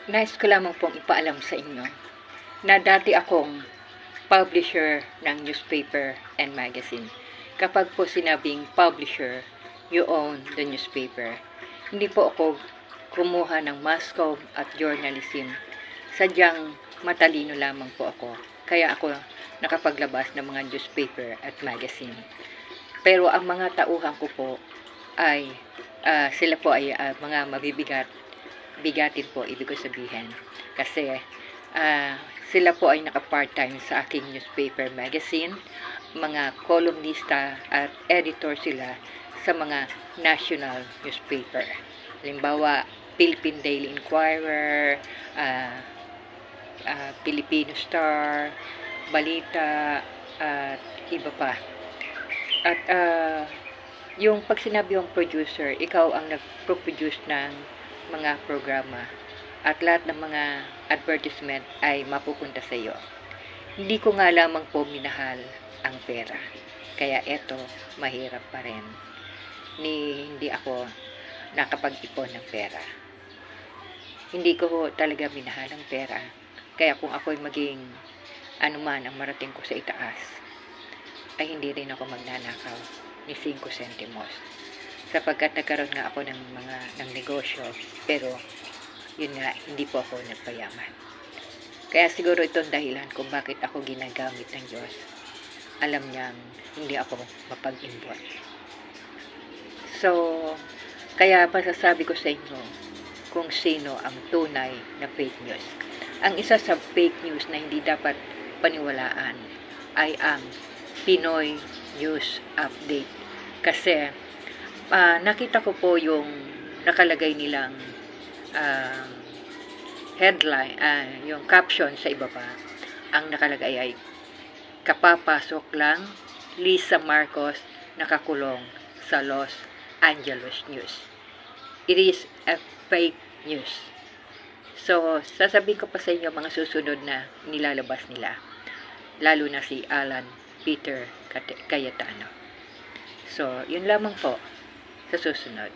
Nais ko lamang pong ipaalam sa inyo na dati akong publisher ng newspaper and magazine. Kapag po sinabing publisher, you own the newspaper. Hindi po ako kumuha ng mass comm at journalism. Sadyang matalino lamang po ako. Kaya ako nakapaglabas ng mga newspaper at magazine. Pero ang mga tauhan ko po ay sila po ay mga bigatin po, ibig ko sabihin. Kasi sila po ay naka-part-time sa aking newspaper magazine, mga columnista at editor sila sa mga national newspaper. Halimbawa, Philippine Daily Inquirer, Filipino Star, Balita, at iba pa. At yung pag sinabi yung producer, ikaw ang nag-produce ng mga programa at lahat ng mga advertisement ay mapupunta sa iyo. Hindi ko nga lamang po minahal ang pera. Kaya eto, mahirap pa rin. Hindi ako nakapag-ipon ng pera. Hindi ko talaga minahal ang pera. Kaya kung ako'y maging anuman ang marating ko sa itaas, ay hindi rin ako magnanakaw ni 5 centimos. Sapagkat nagkaroon nga ako ng negosyo, pero yun nga, hindi po ako nagpayaman. Kaya siguro itong dahilan kung bakit ako ginagamit ng Diyos. Alam niyang hindi ako mapag-imbot. So, kaya masasabi ko sa inyo kung sino ang tunay na fake news. Ang isa sa fake news na hindi dapat paniwalaan ay ang Pinoy News Update. Kasi nakita ko po yung nakalagay nilang headline, yung caption sa ibaba. Ang nakalagay ay, kapapasok lang, Lisa Marcos nakakulong sa Los Angeles News. It is a fake news. So, sasabihin ko pa sa inyo mga susunod na nilalabas nila. Lalo na si Alan Peter Cayetano. So, yun lamang po sa susunod.